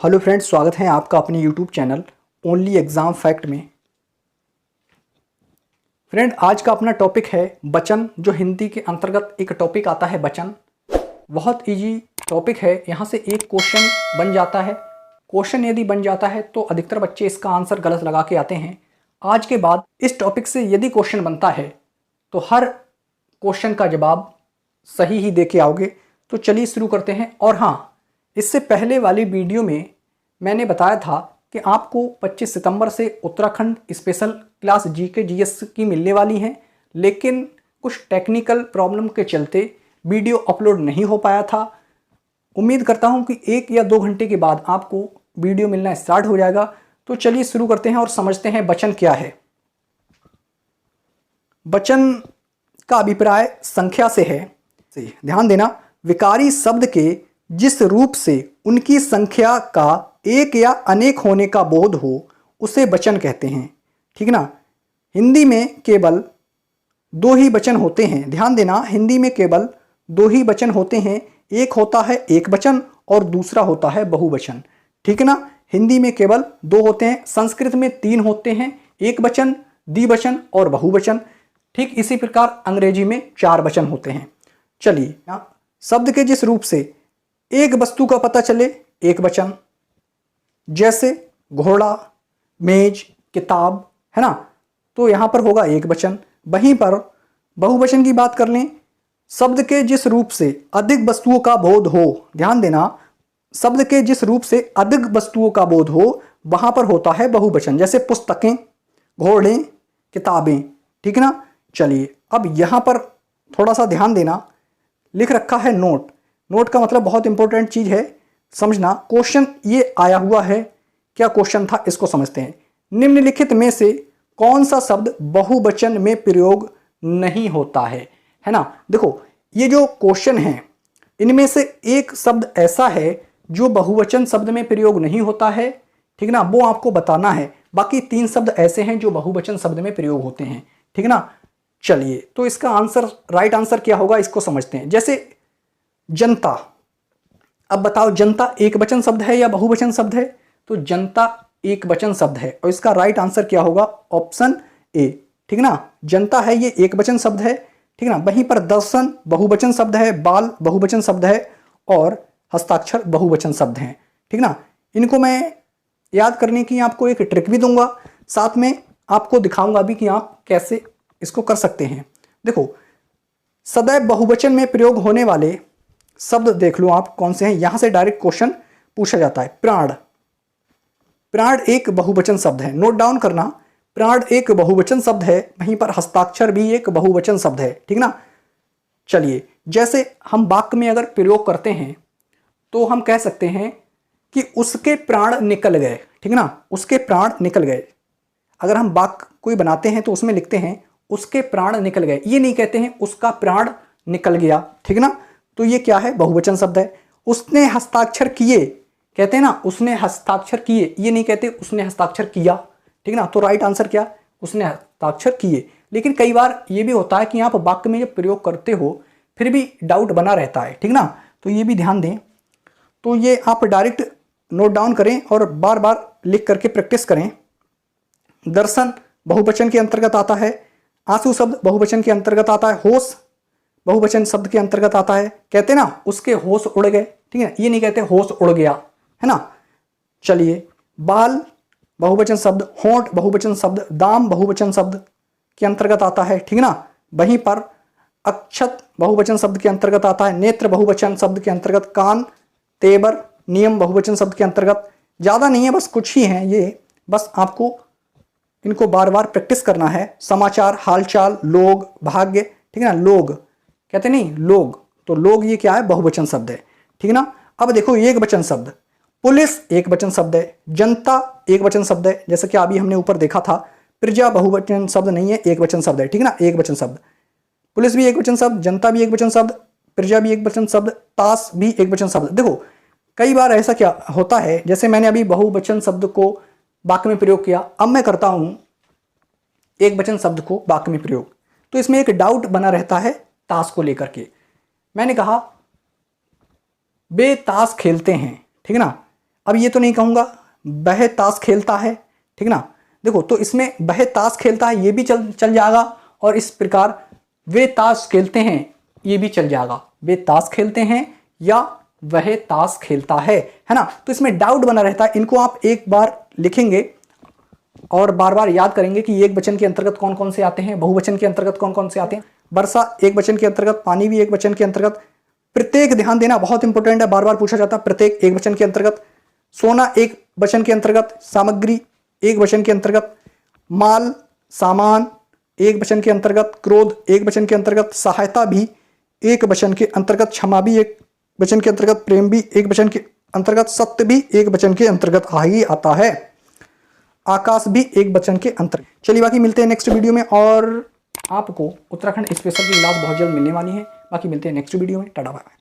Hello friends, स्वागत है आपका अपने YouTube channel only exam fact में। फ्रेंड, आज का अपना टॉपिक है वचन, जो हिंदी के अंतर्गत एक टॉपिक आता है वचन। बहुत इजी टॉपिक है, यहाँ से एक क्वेश्चन बन जाता है। क्वेश्चन यदि बन जाता है तो अधिकतर बच्चे इसका आंसर गलत लगा के आते हैं। आज के बाद इस टॉपिक से यदि क्वेश्चन बनता है तो हर क्वेश्चन का जवाब सही ही दे के आओगे। तो चलिए शुरू करते हैं। और हाँ, इससे पहले वाली वीडियो में मैंने बताया था कि आपको 25 सितंबर से Uttarakhand special class GK GS की मिलने वाली हैं, लेकिन कुछ टेक्निकल प्रॉब्लम के चलते वीडियो अपलोड नहीं हो पाया था। उम्मीद करता हूं कि 1 या 2 घंटे के बाद आपको वीडियो मिलना स्टार्ट हो जाएगा। तो चलिए शुरू करते हैं और समझते हैं वचन क्या है। वचन का अभिप्राय संख्या से है। ध्यान देना, विकारी शब्द के जिस रूप से उनकी संख्या का एक या अनेक होने का बोध हो उसे वचन कहते हैं। ठीक ना। हिंदी में केवल 2 ही वचन होते हैं। ध्यान देना, हिंदी में केवल 2 ही वचन होते हैं। एक होता है एक वचन और दूसरा होता है बहुवचन। ठीक ना। हिंदी में केवल 2 होते हैं। संस्कृत में 3 होते हैं, एक वचन, द्विवचन और बहुवचन। ठीक इसी प्रकार अंग्रेजी में 4 वचन होते हैं। चलिए, शब्द के जिस रूप से एक वस्तु का पता चले, एक वचन, जैसे घोड़ा, मेज, किताब, है ना, तो यहां पर होगा एक वचन। वहीं पर बहुवचन की बात कर लें, शब्द के जिस रूप से अधिक वस्तुओं का बोध हो। ध्यान देना, शब्द के जिस रूप से अधिक वस्तुओं का बोध हो वहां पर होता है बहुवचन, जैसे पुस्तकें, घोड़े, किताबें। ठीक ना। चलिए, अब यहां पर थोड़ा सा ध्यान देना, लिख रखा है नोट। नोट का मतलब बहुत इंपॉर्टेंट चीज है, समझना। क्वेश्चन ये आया हुआ है, क्या क्वेश्चन था इसको समझते हैं। निम्नलिखित में से कौन सा शब्द बहुवचन में प्रयोग नहीं होता है ना। देखो, ये जो क्वेश्चन है इनमें से एक शब्द ऐसा है जो बहुवचन शब्द में प्रयोग नहीं होता है। ठीक ना, वो आपको बताना है। बाकी 3 शब्द ऐसे हैं जो बहुवचन शब्द में प्रयोग होते हैं। ठीक ना। चलिए, तो इसका आंसर, राइट आंसर क्या होगा इसको समझते हैं। जैसे जनता, अब बताओ जनता एक वचन शब्द है या बहुवचन शब्द है। तो जनता एक वचन शब्द है और इसका राइट आंसर क्या होगा, ऑप्शन ए। ठीक ना, जनता है ये एक वचन शब्द है। ठीक ना। वहीं पर दर्शन बहुवचन शब्द है, बाल बहुवचन शब्द है और हस्ताक्षर बहुवचन शब्द हैं। ठीक ना। इनको मैं याद करने की आपको एक ट्रिक भी दूंगा, साथ में आपको दिखाऊंगा भी कि आप कैसे इसको कर सकते हैं। देखो, सदैव बहुवचन में प्रयोग होने वाले शब्द देख लो आप कौन से हैं। यहां से डायरेक्ट क्वेश्चन पूछा जाता है। प्राण, प्राण एक बहुवचन शब्द है, नोट डाउन करना। प्राण एक बहुवचन शब्द है। वहीं पर हस्ताक्षर भी एक बहुवचन शब्द है। ठीक ना। चलिए, जैसे हम वाक्य में अगर प्रयोग करते हैं तो हम कह सकते हैं कि उसके प्राण निकल गए। ठीक ना, उसके प्राण निकल गए। अगर हम वाक्य कोई बनाते हैं तो उसमें लिखते हैं उसके प्राण निकल गए, ये नहीं कहते हैं उसका प्राण निकल गया। ठीक ना। तो ये क्या है, बहुवचन शब्द है। उसने हस्ताक्षर किए, कहते हैं ना उसने हस्ताक्षर किए, ये नहीं कहते उसने हस्ताक्षर किया। ठीक ना। तो राइट आंसर क्या, उसने हस्ताक्षर किए। लेकिन कई बार ये भी होता है कि आप वाक्य में जब प्रयोग करते हो फिर भी डाउट बना रहता है। ठीक ना, तो ये भी ध्यान दें। तो ये आप डायरेक्ट नोट डाउन करें और बार बार लिख करके प्रैक्टिस करें। दर्शन बहुवचन के अंतर्गत आता है। आंसू शब्द बहुवचन के अंतर्गत आता है। होश बहुवचन शब्द के अंतर्गत आता है। कहते ना उसके होश उड़ गए। ठीक है, ये नहीं कहते होश उड़ गया, है ना। चलिए, बाल बहुवचन शब्द, होंठ बहुवचन शब्द, दाम बहुवचन शब्द के अंतर्गत आता है। ठीक ना। वहीं पर अक्षत बहुवचन शब्द के अंतर्गत आता है। नेत्र बहुवचन शब्द के अंतर्गत, कान, तेवर, नियम बहुवचन शब्द के अंतर्गत। ज्यादा नहीं है, बस कुछ ही हैं ये, बस आपको इनको बार बार प्रैक्टिस करना है। समाचार, हालचाल, लोग, भाग्य। ठीक है ना, लोग कहते नहीं लोग, तो लोग ये क्या है, बहुवचन शब्द है। ठीक ना। अब देखो, एक वचन शब्द, पुलिस एक वचन शब्द है, जनता एक वचन शब्द है, जैसे कि अभी हमने ऊपर देखा था। प्रजा बहुवचन शब्द नहीं है, एक वचन शब्द है। ठीक ना, एक वचन शब्द। पुलिस भी एक वचन शब्द, जनता भी एक वचन शब्द, प्रजा भी एक वचन शब्द, ताश भी एक वचन शब्द। देखो, कई बार ऐसा क्या होता है, जैसे मैंने अभी बहुवचन शब्द को वाक्य में प्रयोग किया, अब मैं करता हूं एक वचन शब्द को वाक्य में प्रयोग, तो इसमें एक डाउट बना रहता है ताश को लेकर के। मैंने कहा वे ताश खेलते हैं। ठीक है ना। अब ये तो नहीं कहूँगा वह ताश खेलता है, ठीक ना। देखो तो इसमें वह ताश खेलता है ये भी चल जाएगा, और इस प्रकार वे ताश खेलते हैं ये भी चल जाएगा। वे ताश खेलते हैं या वह ताश खेलता है ना। तो इसमें डाउट बना रहता है, इनको आप एक बार लिखेंगे और बार बार याद करेंगे कि एक वचन के अंतर्गत कौन कौन से आते हैं, बहुवचन के अंतर्गत कौन कौन से आते हैं। वर्षा एक वचन के अंतर्गत, पानी भी एक वचन के अंतर्गत, प्रत्येक ध्यान देना बहुत इंपॉर्टेंट है, बार बार पूछा जाता है, प्रत्येक एक वचन के अंतर्गत, सोना एक वचन के अंतर्गत, सामग्री एक वचन के अंतर्गत, माल सामान एक वचन के अंतर्गत, क्रोध एक वचन के अंतर्गत, सहायता भी एक वचन के अंतर्गत, क्षमा भी एक वचन के अंतर्गत, प्रेम भी एक वचन के अंतर्गत, सत्य भी एक वचन के अंतर्गत ही आता है, आकाश भी एक वचन के अंतर्गत। चलिए बाकी मिलते हैं नेक्स्ट वीडियो में, और आपको उत्तराखंड स्पेशल की क्लास बहुत जल्द मिलने वाली है। बाकी मिलते हैं नेक्स्ट वीडियो में, टाटा बाय।